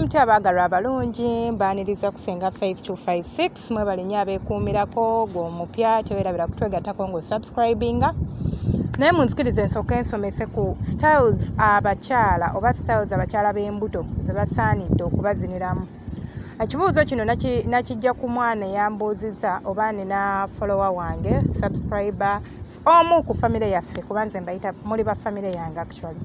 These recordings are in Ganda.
mutya abagalwa abalungi mbaniriza kusenga Faith 256 mwebale nnyo abeekuumirako gw'omupya teweerabira kutwegattako ng'osubscribinga naye munzikirize ensooka ensomese ku styles abakyala oba styles abakyala b'embuto ze basaanidde okubaziniramu. Ekibuuzo kino nakijja ku mwana eyambuuzizza oba nina follower wange subscriber omu ku famire yaffe kuba nze mbayita muli ba famire yange actually.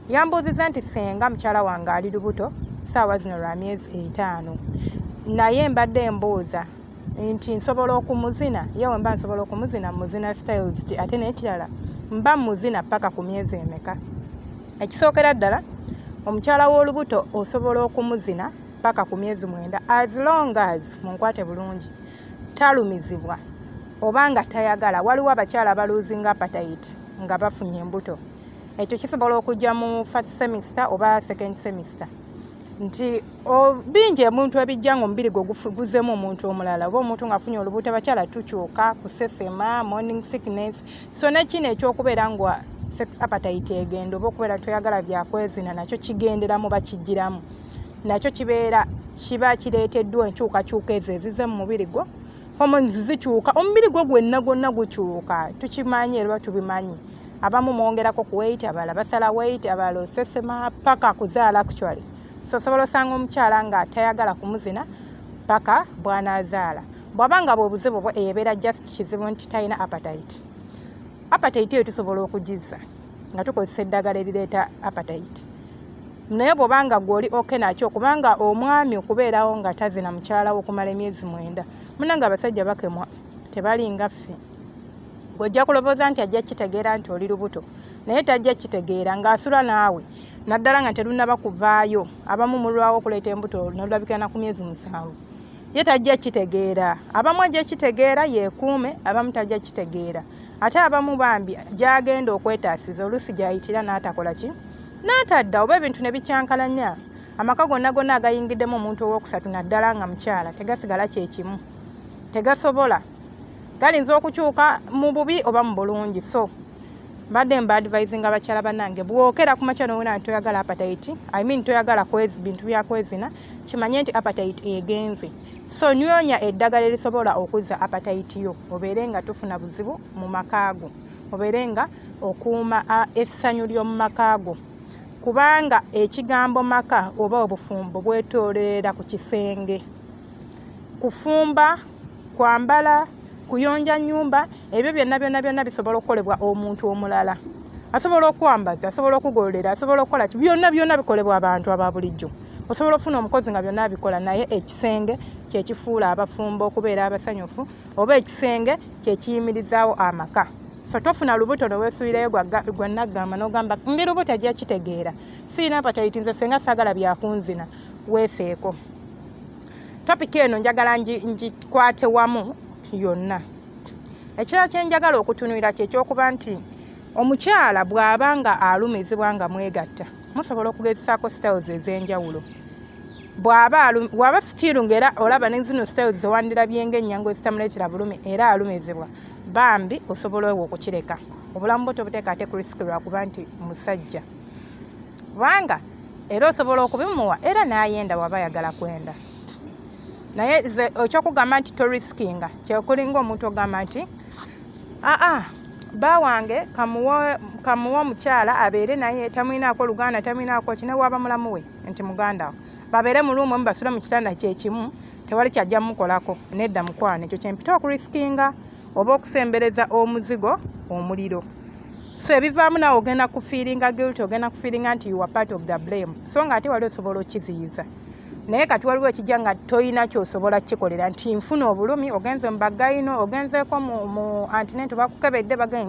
Yambuuzizza nti senga mukyala wange ali lubuto ssaawa zino lwa myezi 5 naye mbadde mbuuza nti nsobola okumuzina yewe mba nsobola okumuzina muzina styles ate n'ekirala mba muzina paka ku myezi emeka. Ekisookera ddala omukyala w'olubuto osobola okumuzina paka ku myezi 9 as long as munkwate bulungi talumizibwa obanga tayagala. Waliwo abakyala abaluzinga appetite nga bafunye embuto. Ekyo kisobola okujja mu first semester oba second semester. Nti bingi omuntu ebijja ng'omubiri gwe guzemu omuntu omulala oba omuntu ng'afunye olubuto abakyala tukyuka kusesema morning sickness so nekino ekyokubeera nga sex appetite egenda oba okubeera toyagala byakwezina nakyo kigenderamu bakijjiramu nakyo kiba kireeteddwa enkyukakyuka ezo ezize mu mubiri gwo hormones zikyuka omubiri gwo gwonna gukyuka tukimanyi era tubimanyi. Abamu mwongerako ku weight abalala basala weight abalala osesema paka kuzaala actually. So sobola osanga omukyala nga tayagala kumuzina paka bw'anaazaala. Bw'abanga bw'obuzibu bwe ebeera just kizibu nti talina appetite. Appetite eyo tusobola okugizza nga tukozesa eddagala erireeta appetite. Naye bw'obanga gw'oli oke nakyo kubanga omwami okubeerawo nga tazina mukyala we okumala emyezi 9 munnange abasajja bakemwa tebalinga ffe. Gw'ojja kulowooza nti ajja kitegeera nti oli lubuto naye tajja kitegeera ng'asula naawe naddala nga terunnaba kuvaayo abamu mulwawo okuleeta embuto nolulabikira na ku myezi 7 ye tajja kitegeera. Abamu ajja kitegeera yeekuume abamu tajja kitegeera ate abamu bambi gy'agenda okwetaasiza oluusi gy'ayitira n'atakola ki n'atadda oba ebintu ne bikyankalanya amaka gonna agayingiddemu omuntu ow'okusatu naddala nga mukyala tegasigala kyekimu tegasobola galinza okukyuka mu bubi oba mu bulungi. So mbadde advising abakyala bannange bwokera ku makya nowona toyagala appetite toyagala bintu byakwezina kimanye nti appetite egenze. So nyonya eddagala erisobola okuzza appetite yo obeere nga tufuna buzibu mu makaago obeere nga okuuma essanyu ly'omu makaago kubanga ekigambo maka oba obufumbo bwetoolera ku kisenge. Kufumba, kwambala, kuyonja nyumba ebyo byonna bisobola okukolebwa omuntu omulala. Asobola okwambaza, asobola okugolera, asobola okukola byonna bikolebwa abantu aba bulijjo. Osobola ofuna omukozi nga byonna bikola naye ekisenge kye kifuula abafumbo okubeera abasanyufu oba ekisenge kye kiyimirizaawo amaka. So tofuna lubuto neweesuulirayo gwannaggamba n'ogamba ndi lubuto ajja kitegeera sirina appetite nze senga saagala byakunzina weefeeko. Topiki eno njagala ngikwate wamu yonna. Ekirala kye njagala okutunuulira kye kyokuba nti omukyala bw'aba nga alumizibwa nga mwegatta musobola okugezesaako styles ez'enjawulo. Bw'aba stiiru ng'era olaba ne zino styles zewandirabye ng'ennyango ezitamuleetera bulumi era alumizibwa bambi osobola ewe okukireka. Obulamu bwo tobuteeka ate ku risiki lwakuba nti musajja kubanga era osobola okubimuwa era n'ayenda waba ayagala kwenda. Naye ekyokugamba nti toriskinga kyekulinga omuntu ogamba nti bba wange kamuwa omukyala abeere naye tamwinaako luganda tamwinaako kine waba mulamu we nti muganda we babeere mu luumu basule mu kitanda kyekimu tewali kyajja mukolako nedda mukwana. Ekyo kyempita okuriskinga oba okusembereza omuzigo omuliro. So ebivaamu naawe ogenda kufiiringa guilt ogenda kufiiringa nti you are part of the blame so nga ate wali osobola okiziyiza. Naye kati waliwo ekijja nga toyina kyosobola kikolera nti nfuna obulumi ogenze mu bagayino ogenzeeko mu antineto bakukebedde bagayi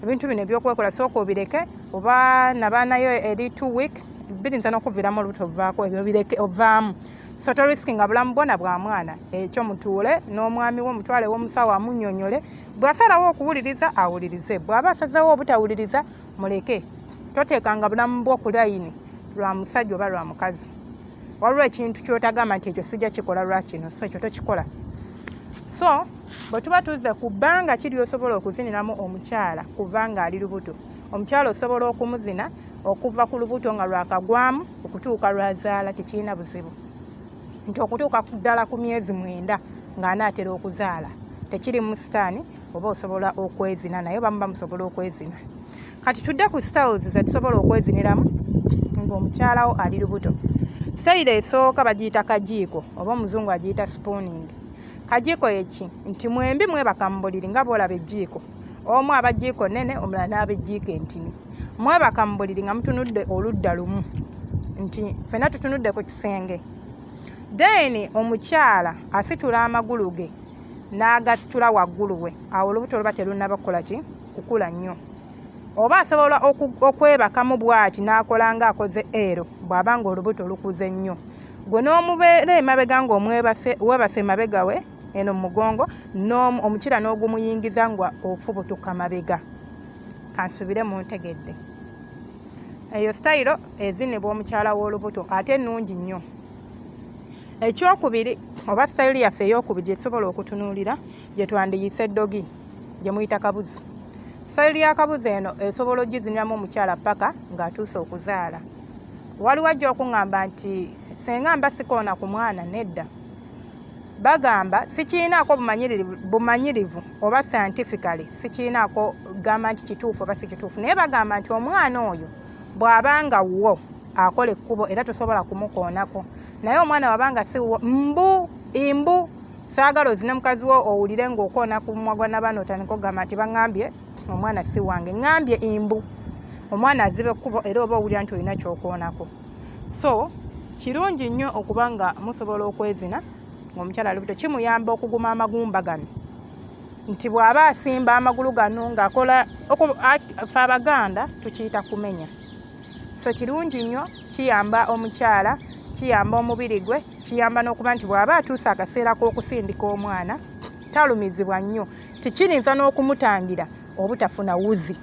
ebintu bino ebyokwekola sooka obireke oba nabaanayo eri 2 week birinza n'okuviiramu olubuto obuvaako ebyo bireke ovaamu. So toriskinga bulamu bwona bwa mwana ekyo mutuule n'omwami we omutwale w'omusawo amunnyonnyole bw'asalawo okuwuliriza awulirize bw'aba asazeewo obutawuliriza muleke. Toteekanga bulamu bwo ku layini lwa musajja oba lwa mukazi. Waliwo ekintu ky'otagamba nti ekyo sijja kikola lwakino so ekyo tokikola. So bwe tuba tuzze ku bbanga kiri osobola okuziniramu omukyala kubanga ali lubuto omukyala osobola okumuzina okuva ku lubuto nga lwakagwamu okutuuka lwazaala tekirina buzibu nti okutuuka ddala ku myezi 9 ng'anaatera okuzaala tekiri mu sitaani oba osobola okwezina naye bamuba musobola okwezina. Kati tudde ku styles ze tusobola okweziniramu ng'omukyalawo ali lubuto. Style esooka bagiyita kajiiko oba omuzungu agiyita spooning. Kajiiko eki nti mwembi mwebaka mu buliri nga bw'olaba ejjiiko. Omu aba jjiiko nnene omulala n'aba ejjiiko entini. Mwebaka mu buliri nga mutunudde oludda lumu nti ffenna tutunudde ku kisenge. Then omukyala asitula amagulu ge n'agasitula waggulu we. Awo olubuto luba terunnaba kukola ki? Kukula nnyo. Oba asobola okwebakamu bw'ati n'akola ng'akoze ero bw'aba nga olubuto lukuze nnyo. Gwe n'omubeera emabega ng'omwebase mabega we eno mu mugongo omukira n'ogumuyingiza nga ofubutuka mabega. Kansubire mu ntegedde. Eyo style ezinibwa omukyala w'olubuto ate nnungi nnyo. Ekyokubiri oba style yaffe ey'okubiri gye tusobola okutunuulira gye twandiyise ddogi gye muyita kabuzi. Style ya kabuzi eno esobola ogiziniramu omukyala paka ng'atuuse okuzaala. Waliwo ajja okuŋŋamba nti senga mba sikoona ku mwana nedda. Bagamba sikiinaako bumanyirivu oba scientifically sikiinaako gamba nti kituufu oba si kituufu naye bagamba nti omwana oyo bw'abanga wo akola ekkubo era tosobola kumukoonako naye omwana wabanga si wo imbu saagala ozine mukazi wo owulire ng'okoona ku mumwa gwa nabano otandika ogamba nti baŋŋambye omwana si wange ŋŋambye imbu omwana aziba ekkubo era oba owulira nti olina kyokoonako. So kirungi nnyo okuba nga musobola okwezina ng'omukyala lubuto kimuyamba okuguma amagumba gano nti bw'aba asimba amagulu gano ng'akola ffe Abaganda tukiyita kumenya. So kirungi nnyo kiyamba omukyala kiyamba omubiri gwe kiyamba n'okuba nti bw'aba atuuse akaseera k'okusindika omwana talumizibwa nnyo tikirinza n'okumutangira obutafuna wuzi.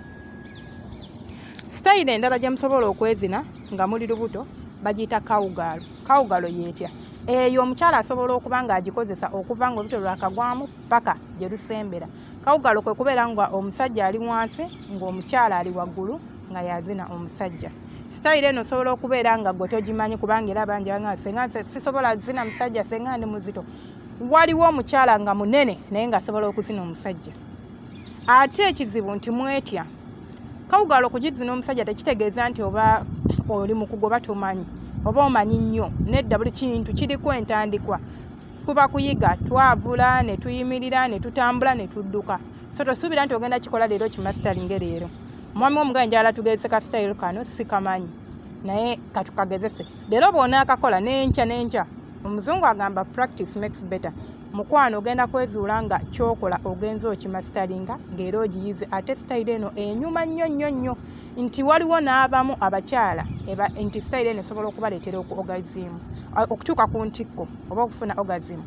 Style endala gye musobola okwezina nga muli lubuto bagiyita kawugalo. Kawugalo yeetya eyo omukyala asobola okuba ng'agikozesa okuva ng'olubuto lwakagwamu paka gye lusembera. Kawugalo kwe kubeera nga omusajja ali wansi ng'omukyala ali waggulu nga yazina omusajja. Style eno osobola okubeera nga gwe togimanyi kubanga era bangi banga senga sisobola zina musajja senga ndi muzito. Waliwo omukyala nga munene naye ng'asobola okuzina omusajja. Ate ekizibu nti mwetya. Kawugalo okugizina omusajja tekitegeeza nti oba oli mukugo oba tomanyi oba omanyi nnyo nedda buli kintu kiriko entandikwa. Kuba kuyiga twavula ne tuyimirira ne tutambula ne tudduka. So tosuubira nti ogenda kikola leero kimasteringe leero. Mwami omugaye njala tugezese ka style kano sikamanyi naye katukagezese leero bw'ona akakola n'enkya. Omuzungu agamba practice makes better. Mukwano ogenda kwezuula nga kyokola ogenza okimasteringa ng'era ogiyize. Ate style eno enyuma nnyo nti waliwo n'abamu abakyala nti style eno esobola okubaleetera orgasm okutuuka ku ntikko oba okufuna orgasm.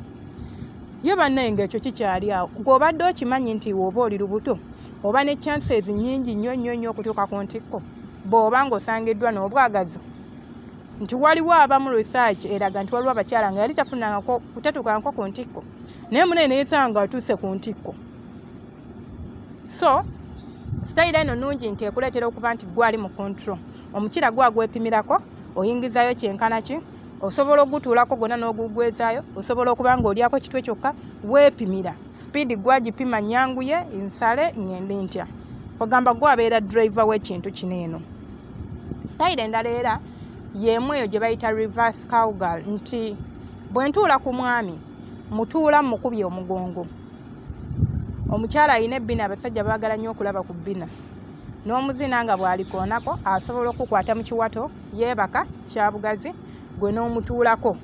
Ye bannaye ng'ekyo kikyali awo gw'obadde okimanyi nti woba oli lubuto oba ne chances nnyingi nnyo okutuuka ku ntikko bw'oba ng'osangiddwa n'obwagazi nti waliwo abamu research eraga nti waliwo abakyala nga yali tatuukangako ku ntikko naye munene yesanga atuuse ku ntikko. So style eno nnungi nti ekuleetera okuba nti gwali mu control. Omukira gwagwepimirako oyingizayo kyenkana ki osobola ogutuulako gonna n'ogugwezaayo osobola okuba ng'olyako kitwe kyokka weepimira speed gwagipima nyanguye nsale ngende ntya ogamba gwabeera driver w'ekintu kino eno. Style endala era yemu eyo gye bayita reverse cowgirl nti bwe ntuula ku mwami mutuula mukubye omugongo. Omukyala alina ebbina abasajja baagala nnyo okulaba ku bbina n'omuzina nga bw'alikoonako asobola okukwata mu kiwato yeebaka kya bugazi gwe n'omutuulako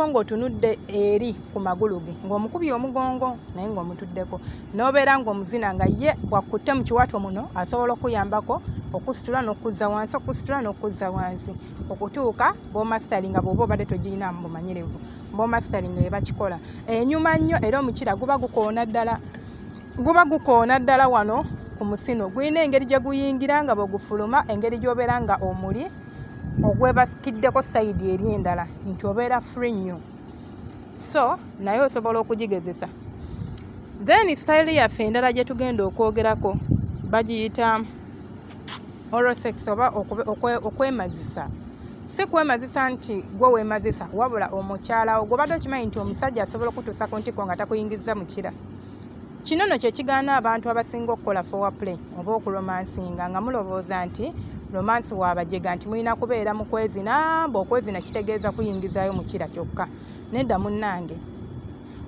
ng'otunudde eri ku magulu ge ng'omukubye omugongo naye ng'omutuddeko n'obeera ng'omuzina nga ye bwakutte mu kiwato muno asobola okuyambako okusitula n'okuzza wansi okutuuka b'omasteringa bw'oba obadde togiyinamu bumanyirivu b'omasteringa ye bakikola enyuma nnyo era omukira guba gukoona ddala wano ku musino gulina engeri gye guyingira nga bw'ogufuluma engeri gy'obeera nga omuli ogwebakiddeko sayidi eri endala nti obeera free nnyo. So naye osobola okugigezesa. Then style yaffe endala gye tugenda okwogerako bagiyita oral sex oba okwemazisa. Si kwemazisa nti gwe weemazisa wabula omukyala wo gobadde okimanyi nti omusajja asobola okutuusa ku ntiko nga takuyingiza mukira. Kino nno kye kigaana abantu abasinga okukola foreplay oba okuromansinga nga mulowooza nti romansi waabajega nti mulina kubeera mu kwezina, okwezina kitegeeza kuyingizaayo mukira kyokka. Nedda munnange,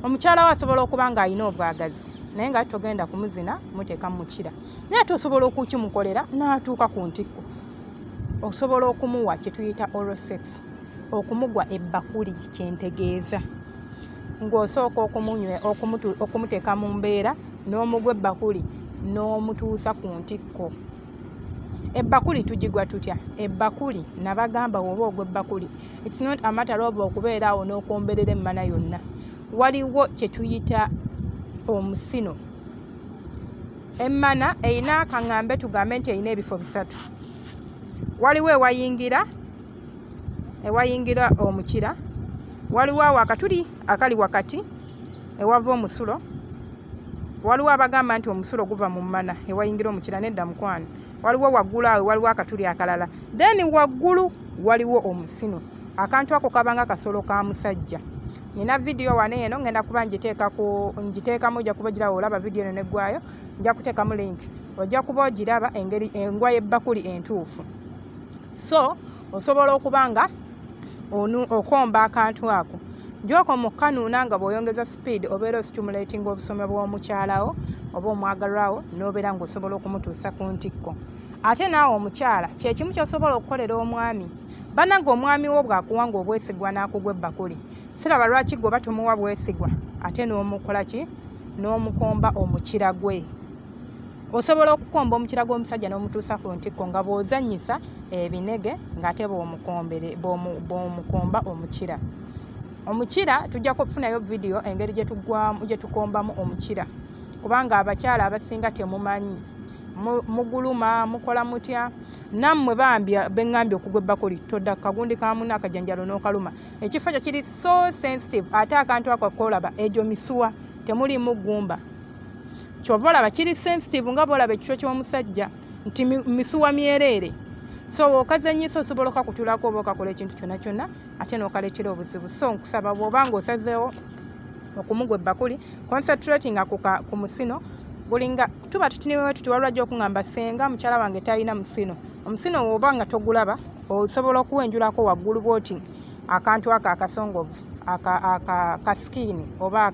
omukyala we asobola okuba ng'alina obwagazi naye nga togenda kumuzina muteeka mukira, naye ate osobola okukimukolera n'atuuka ku ntiko. Osobola okumuwa kye tuyita oral sex, okumugwa ebbakuli kyentegeeza ng'osooka okumuteeka mu mbeera n'omugwa ebbakuli n'omutuusa ku ntikko. Ebbakuli tugigwa tutya? Ebbakuli nabagamba oba ogwa ebbakuli, it's not a matter of okubeeraawo n'okwomberera emmana yonna. Waliwo kye tuyita omusino. Emmana erina kaŋŋambe tugambe nti erina ebifo bisatu. Waliwo ewayingira omukira, waliwo awo akatuli akali wakati ewava omusulo, waliwo abagamba nti omusulo guva mu mmana ewayingira omukira. Nedda mukwano, waliwo waggulu awo waliwo akatuli akalala, then waggulu waliwo omusino. Akantu ako kabanga kasolo ka musajja. Nina vidiyo wano eno ngenda kuba ngiteekamu, ojja kuba ogiraba olaba vidiyo eno neggwayo, nja kuteekamu link, ojja kuba ogiraba engeri engwa y'ebbakuli entuufu. So osobola okuba nga okomba akantu ako, jooka mukanuuna nga bw'oyongeza speed obeera ostimulating obusome bw'omukyalawo oba omwagalwawo, n'obeera ng'osobola okumutuusa ku ntikko. Ate naawe omukyala kyekimu ky'osobola okukolera omwami. Bannange omwami wo bw'akuwanga obwesigwa n'akugwa ebbakuli, siraba lwaki gwe oba tumuwa bwesigwa ate n'omukola ki? N'omukomba omukira gwe. Osobola okukomba omukira gw'omusajja n'omutuusa ku ntikko nga bw'ozannyisa ebinege ng'ate bw'omukomba omukira. Omukira tujja kufunayo vidiyo engeri gye tukombamu omukira, kubanga abakyala abasinga temumanyi. Muguluma mukola mutya? Nammwe bambi beŋŋambye okugwa ebbakuli todda ku kagundi ka munno akajanjalo n'okaluma. Ekifo kyo kiri so sensitive, ate akantu ako kolaba egyo misuwa temulimu ggumba. Kyova olaba kiri sensitive nga bw'olaba ekifo ky'omusajja nti misuwa myereere. So okazannyisa osobola okakutulako oba okakola ekintu kyonna kyonna ate n'okalekera obuzibu. So nkusaba bw'oba ng'osazeewo okumugwa ebbakuli, concentrating ku musino. Bulinga tuba tutiniwe tutuwalwa gyo okungamba senga mukyala wange talina musino. Omusino oba nga togulaba osobola okuwenjulako waggulu bwoti akantu ako akasongovu akaskini oba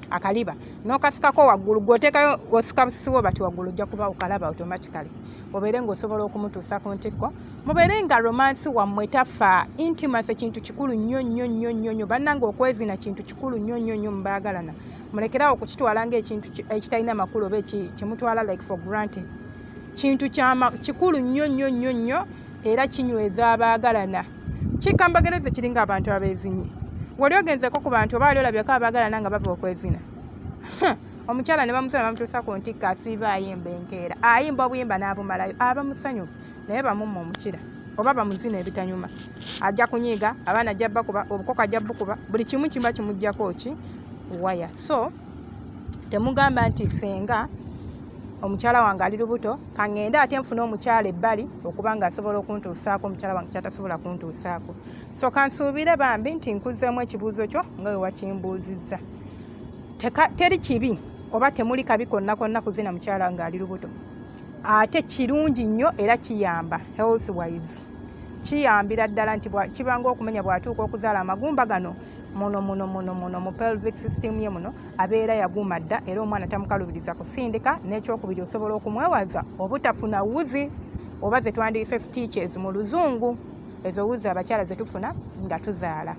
akaliba n'okasikako waggulu, gw'oteekayo osika busiwo bati waggulu ojja kuba okalaba automatically. Obeere ng'osobola okumutuusa ku ntikko, mubeere nga romansi wammwe tafa. Intimacy kintu kikulu nnyo nnyo nnyo nnyo nnyo. Bannange okwezina kintu kikulu nnyo nnyo nnyo mubaagalana. Mulekerawo okukitwala ng'ekintu ekitalina makulu oba kimutwala like for granted. Kintu kikulu nnyo nnyo nnyo nnyo era kinyweza abaagalana. Kikambagereze kiringa abantu abeezinye. Wali ogenzeko ku bantu oba ali olabyeko abaagalana nga bava okwezina. Omukyala ne bamusala bamutuusa ku ntikko asiiba ayimba enkeera. Ayimba obuyimba n'abumalayo aba musanyufu, naye bamumma omukira oba bamuzina ebitanyuma. Ajja kunyiiga, abaana ajja bakuba, obukoko ajja bukuba, buli kimu kimba kimuggyako ki? Waya. So temugamba nti senga omukyala wange ali lubuto kaŋŋende ate nfuna omukyala ebbali okuba ng'asobola okuntuusaako omukyala wange kyatasobola kuntuusaako. So kansuubire bambi nti nkuzeemu ekibuuzo kyo nga we wakimbuuzizza. Teri kibi oba temuli kabi konna konna kuzina mukyala wange ali lubuto. Ate kirungi nnyo era kiyamba health wise. Kiyambira ddala nti kibanga okumenya bw'atuuka okuzaala amagumba gano muno mu pelvic system ye muno abeera yaguma dda era omwana tamukalubiriza kusindika. N'ekyokubiri osobola okumwewaza obutafuna wuzi oba ze twandiyise stitches mu luzungu, ezo wuzi abakyala ze tufuna nga tuzaala.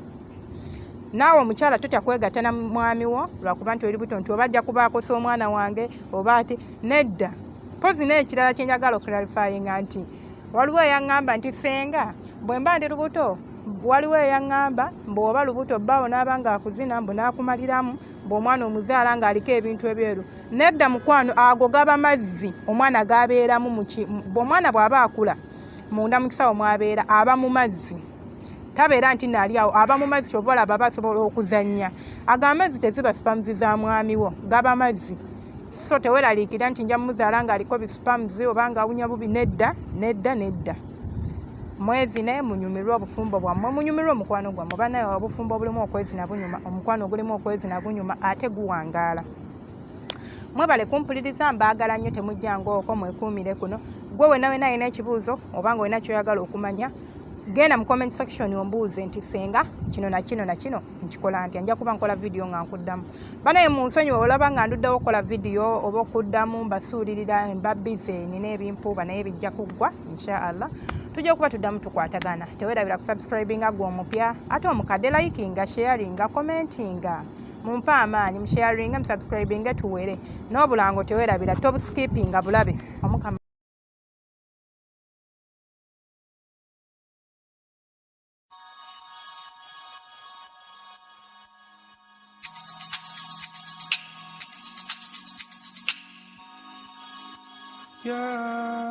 Naawe omukyala totya kwegatta na mwami wo lwakuba nti oli buto nti oba ajja kuba akosa omwana wange oba ati nedda. Pozi n'ekirala kye njagala okularifyinga nti waliwo eyaŋŋamba nti senga bwe mba ndi lubuto, waliwo eyaŋŋamba bw'oba lubuto bbaawo n'aba ng'akuzina mbu n'akumaliramu bw'omwana omuzaala ng'aliko ebintu ebyeru. Nedda mukwano, ago gaba mazzi omwana g'abeeramu bw'omwana bw'aba akula munda mu kisawo mwabeera aba mu mazzi. Tabeera nti naali awo, aba mu mazzi kyova olaba aba asobola okuzannya. Ago amazzi teziba sipamuzi za mwami wo, gaba mazzi. so teweraliikira nti nja mumuzaala ng'aliko bisupamuzi oba ng'awunya bubi. Nedda. Mwezine munyumirwe obufumbo bwammwe, munyumirwe omukwano gwammwe. Banaye obufumbo obulimu okwezina bunyuma, omukwano ogulimu okwezina gunyuma ate guwangaala. Mwebale kumpuliriza, mbaagala nnyo, temujjanga okwo, mwekuumire kuno. Gwe wenawe alina ekibuuzo oba nga olina ky'oyagala okumanya, genda mu comment section ombuuze nti senga kino na kino nkikola ntya. Nja kuba nkola video nga nkuddamu. Banaye munsonyiwe olaba nga nduddewo okukola video oba okuddamu mbasuulirira mba busy nina ebimpuuba naye bijja kuggwa inshallah. Tujja kuba tuddamu tukwatagana. Teweerabira kusubscribinga gwe omupya ate omukadde likinga, sharinga, commentinga. Mumpe amaanyi musharinga, musubscribinga tuwere. N'obulango teweerabira tobuskipinga bulabe. Omukama yeah.